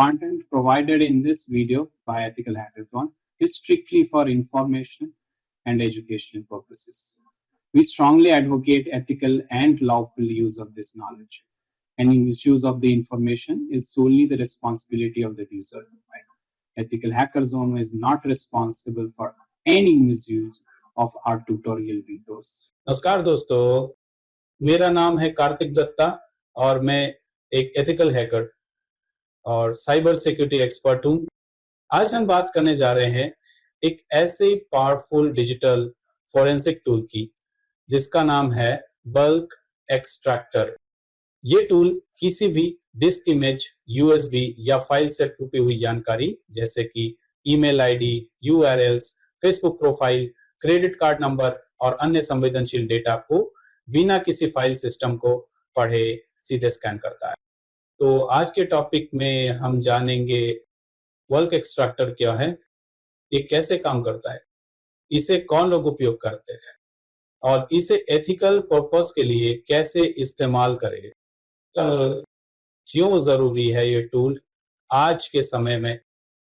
content provided in this video by Ethical Hackathon is strictly for information and educational purposes. We strongly advocate ethical and lawful use of this knowledge. Any misuse of the information is solely the responsibility of the user. Ethical Hacker Zone is not responsible for any misuse of our tutorial videos. नमस्कार दोस्तों, मेरा नाम है कार्तिक दत्ता और मैं एक ethical hacker और cyber security expert हूं। आज हम बात करने जा रहे हैं एक ऐसे पावरफुल डिजिटल फॉरेंसिक टूल की जिसका नाम है बल्क एक्सट्रैक्टर। ये टूल किसी भी डिस्क इमेज, यूएसबी या फाइल से छुपी हुई जानकारी जैसे कि email ID, URLs, Facebook profile, credit card number और अन्य संवेदनशील डेटा को बिना किसी फाइल सिस्टम को पढ़े सीधे स्कैन करता है। तो आज के टॉपिक में हम जानेंगे बल्क एक्सट्रैक्टर क्या है, ये कैसे काम करता है, इसे कौन लोग उपयोग करते हैं और इसे एथिकल पर्पस के लिए कैसे इस्तेमाल करें। क्यों जरूरी है ये टूल आज के समय में,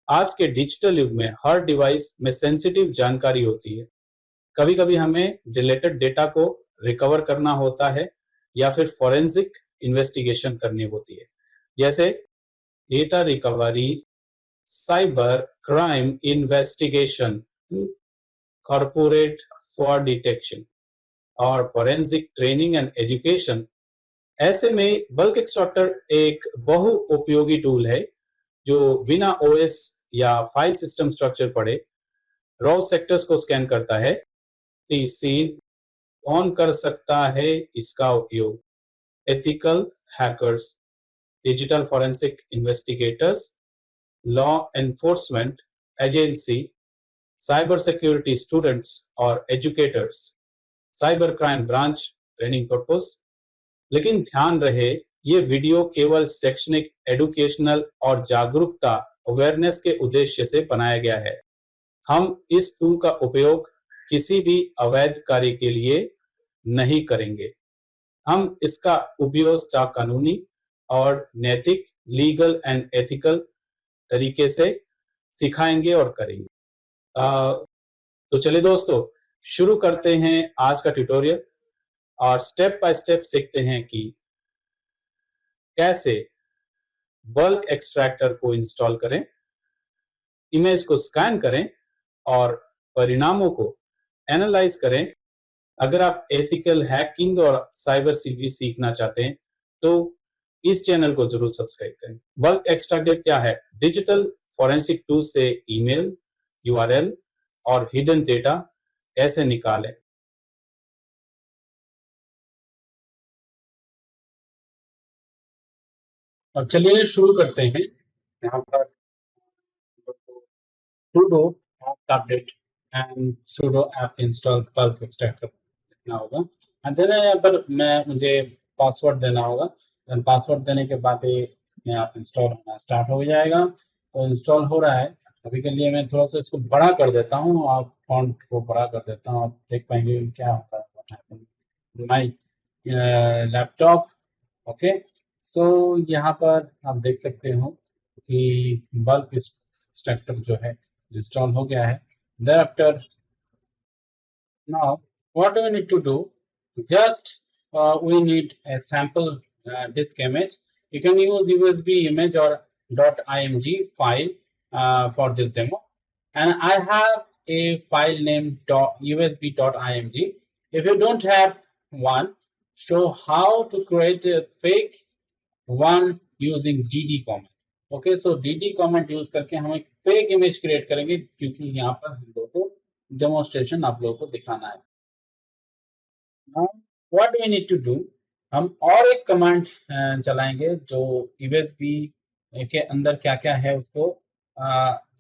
आज के डिजिटल युग में हर डिवाइस में सेंसिटिव जानकारी होती है। कभी कभी हमें डिलीटेड डेटा को रिकवर करना होता है या फिर फॉरेंसिक इन्वेस्टिगेशन करनी होती है, जैसे data recovery, cyber crime investigation, corporate fraud detection और फॉरेंसिक ट्रेनिंग एंड एजुकेशन। ऐसे में बल्क एक्सट्रैक्टर एक बहु उपयोगी टूल है जो बिना ओएस या फाइल सिस्टम स्ट्रक्चर पढ़े रॉ सेक्टर्स को स्कैन करता है। सीन कौन कर सकता है इसका उपयोग? Ethical hackers, digital forensic investigators, law enforcement agency, cyber security students और educators, cyber crime branch training purpose. लेकिन ध्यान रहे, ये वीडियो केवल शैक्षणिक, एडुकेशनल और जागरूकता अवेयरनेस के उद्देश्य से बनाया गया है। हम इस टूल का उपयोग किसी भी अवैध कार्य के लिए नहीं करेंगे। हम इसका उपयोग कानूनी और नैतिक, लीगल एंड एथिकल तरीके से सिखाएंगे और करेंगे। तो चलिए दोस्तों, शुरू करते हैं आज का ट्यूटोरियल और स्टेप बाय स्टेप सीखते हैं कि कैसे बल्क एक्सट्रैक्टर को इंस्टॉल करें, इमेज को स्कैन करें और परिणामों को एनालाइज करें। अगर आप एथिकल हैकिंग और साइबर सिक्योरिटी सीखना चाहते हैं तो इस चैनल को जरूर सब्सक्राइब करें। बल्क एक्सट्रैक्टर क्या है? डिजिटल फॉरेंसिक टूल से ईमेल, यूआरएल और हिडन डेटा कैसे निकालें। अब चलिए शुरू करते हैं। यहाँ पर sudo apt update and sudo apt install bulk extractor लिखना होगा। एंड देन यहाँ पर मुझे पासवर्ड देना होगा। देन पासवर्ड देने के बाद ये आप इंस्टॉल होना स्टार्ट हो जाएगा। तो इंस्टॉल हो रहा है। अभी के लिए मैं थोड़ा सा इसको बड़ा कर देता हूँ और फॉन्ट को बड़ा कर देता हूँ। आप देख पाएंगे क्या होता है माई लैपटॉप। ओके, सो यहाँ पर आप देख सकते हो कि बल्क एक्सट्रैक्टर जो है इंस्टॉल हो गया है। Thereafter, now what do we need to do? Just we need a sample disk image. You can use USB image or .img file for this demo, and I have a file named usb.img. If you don't have one, show how to create a fake one using dd command. Okay, so dd command use करके हम एक fake image create करेंगे क्योंकि यहाँ पर हम लोगों को डेमोन्स्ट्रेशन आप लोगों को दिखाना है। What do we need to do? हम और एक कमांड चलाएंगे जो यूएसबी के अंदर क्या क्या है उसको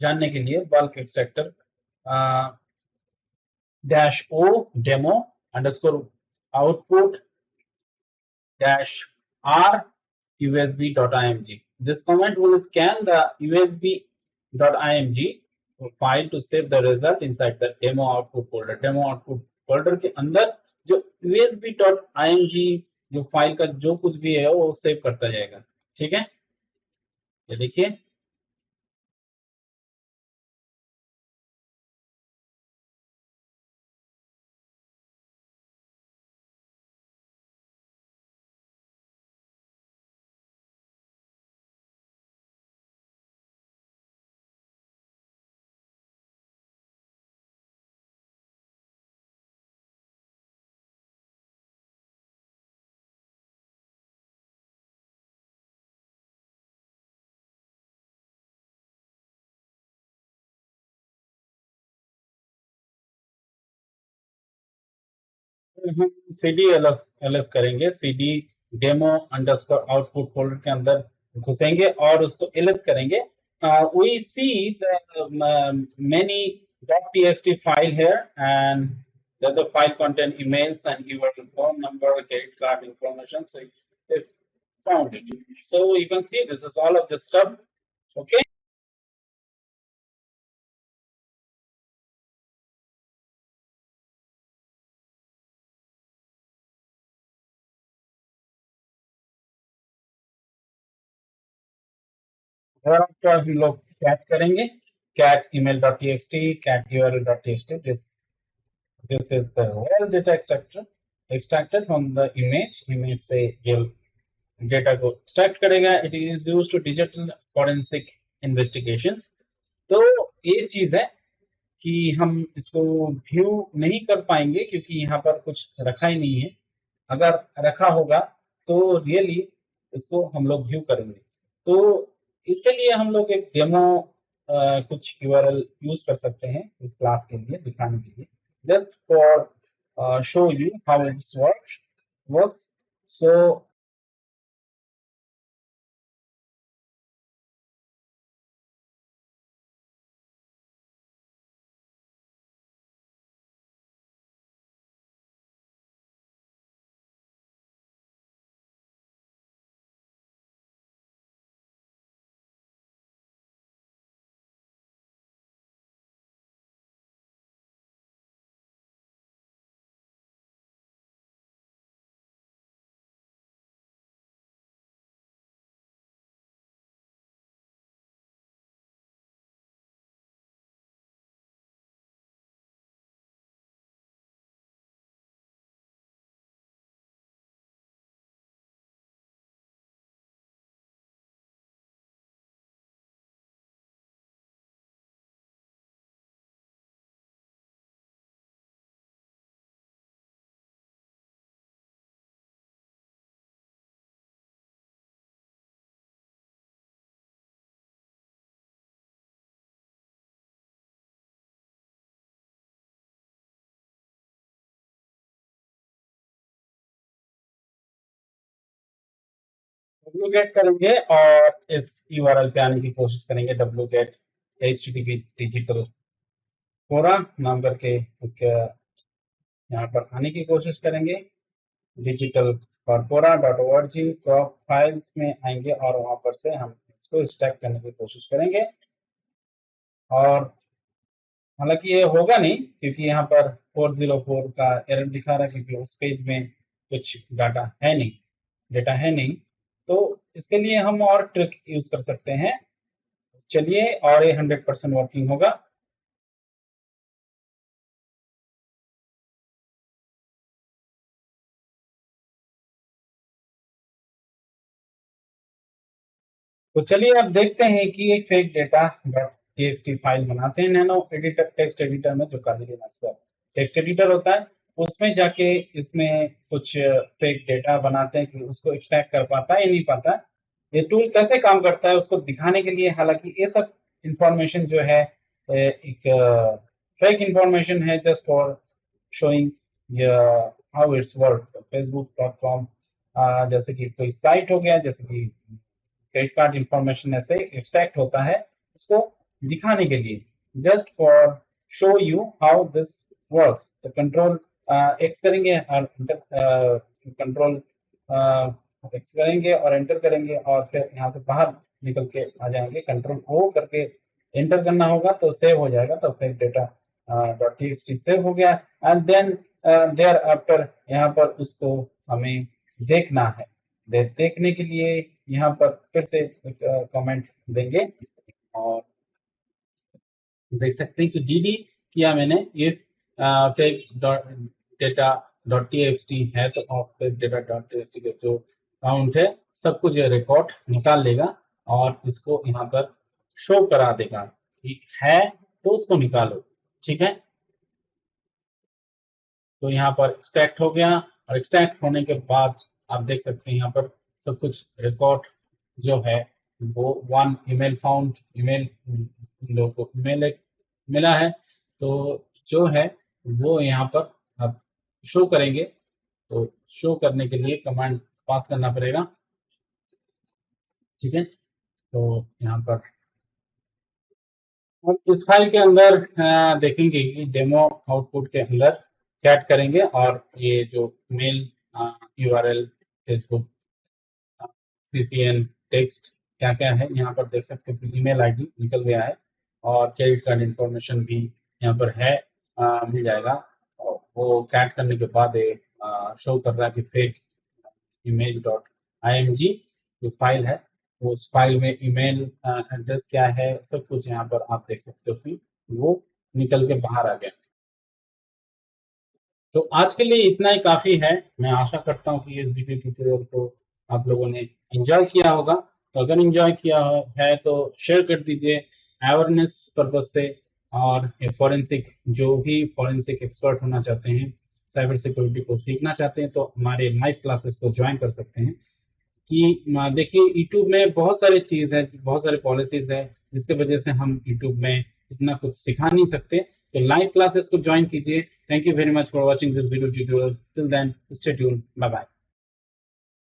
जानने के लिए। Bulk extractor -o demo _ output -r usb.img. This command will scan the usb.img file to save the result inside the demo output folder. Demo output folder के अंदर जो usb.img जो फाइल का जो कुछ भी है वो सेव करता जाएगा। ठीक है, ये देखिए हम cd ls करेंगे, cd demo underscore output folder के अंदर घुसेंगे और उसको ls करेंगे. We see the many .txt file here, and the file contain emails and your phone number, credit card information. So they found it. So you can see this is all of this stuff. Okay. thereafter हम लोग cat करेंगे, cat email.txt, cat url.txt. This is the real data extracted from the image से ये data को extract करेगा. It is use to digital forensic investigations. तो ये चीज है कि हम इसको व्यू नहीं कर पाएंगे क्योंकि यहाँ पर कुछ रखा ही नहीं है. अगर रखा होगा तो रियली इसको हम लोग व्यू करेंगे. तो इसके लिए हम लोग एक डेमो कुछ यूआरएल यूज कर सकते हैं इस क्लास के लिए दिखाने के लिए, just for show you how it's works. So wget करेंगे और इस यूआरएल पे आने की कोशिश करेंगे. wget http digital quora नाम करके यहाँ पर आने की कोशिश करेंगे. डिजिटल corpora.org क्रॉप फाइल्स में आएंगे और वहां पर से हम इसको स्टैक करने की कोशिश करेंगे. और हालांकि ये होगा नहीं क्योंकि यहाँ पर 404 का एरर दिखा रहा है क्योंकि उस पेज में कुछ डेटा है नहीं. तो इसके लिए हम और ट्रिक यूज कर सकते हैं. चलिए, और ये 100% वर्किंग होगा. तो चलिए अब देखते हैं कि एक फेक डेटा .txt फाइल बनाते हैं नैनो एडिटर टेक्स्ट एडिटर में, जो कालीलिनक्स का टेक्स्ट एडिटर होता है उसमें जाके इसमें कुछ फेक डेटा बनाते हैं कि उसको एक्सट्रैक्ट कर पाता है या नहीं पाता. ये टूल कैसे काम करता है उसको दिखाने के लिए, हालांकि ये सब इंफॉर्मेशन जो है एक फेक इंफॉर्मेशन है, just for showing how it's work. facebook.com जैसे कि कोई साइट हो गया, जैसे कि क्रेडिट कार्ड इंफॉर्मेशन ऐसे एक्सट्रैक्ट होता है, उसको दिखाने के लिए, just for show you how this works. The control x करेंगे और कंट्रोल एक्स करेंगे और एंटर करेंगे और फिर यहाँ से बाहर निकल के आ जाएंगे. कंट्रोल ओ करके एंटर करना होगा तो सेव हो जाएगा. तो फिर डेटा .txt सेव हो गया. एंड देन देयर आफ्टर यहाँ पर उसको हमें देखना है. देखने के लिए यहाँ पर फिर से कमेंट देंगे और देख सकते हैं कि dd किया मैंने. ये फेक डेटा .txt है तो फेक डेटा .txt के जो काउंट है सब कुछ ये रिकॉर्ड निकाल लेगा और इसको यहाँ पर शो करा देगा कि है तो उसको निकालो. ठीक है, तो यहाँ पर एक्सट्रैक्ट हो गया और एक्सट्रैक्ट होने के बाद आप देख सकते हैं यहाँ पर सब कुछ रिकॉर्ड जो है वो वन ईमेल फाउंड, ईमेल लोगों को ईमेल मिला है. तो जो है वो यहाँ पर अब शो करेंगे, तो शो करने के लिए कमांड पास करना पड़ेगा। ठीक है, तो यहाँ पर हम इस फाइल के अंदर देखेंगे कि डेमो आउटपुट के अंदर कैट करेंगे और ये जो mail URL, Facebook, CCN, text क्या क्या है यहाँ पर देख सकते हैं। ईमेल आईडी निकल गया है और क्रेडिट कार्ड इंफॉर्मेशन भी यहाँ पर है, मिल जाएगा। और वो कैट करने के बाद शो कर रहा है कि फेक image.img जो फाइल है, उस फाइल में ईमेल एड्रेस क्या है, सब कुछ यहाँ पर आप देख सकते हो कि वो निकल के बाहर आ गया। तो आज के लिए इतना ही काफ़ी है। मैं आशा करता हूँ कि इस वीडियो ट्यूटोरियल को आप लोगों ने एंजॉय किया होगा। तो अगर एंजॉय किया है तो शेयर कर दीजिए अवेयरनेस पर्पज से। और फॉरेंसिक, जो भी फॉरेंसिक एक्सपर्ट होना चाहते हैं, साइबर सिक्योरिटी को सीखना चाहते हैं, तो हमारे लाइव क्लासेस को ज्वाइन कर सकते हैं। कि देखिए यूट्यूब में बहुत सारी चीज़ है, बहुत सारे पॉलिसीज़ है, जिसके वजह से हम यूट्यूब में इतना कुछ सिखा नहीं सकते। तो लाइव क्लासेस को ज्वाइन कीजिए। Thank you very much for watching this video tutorial. Till then stay tuned, bye bye.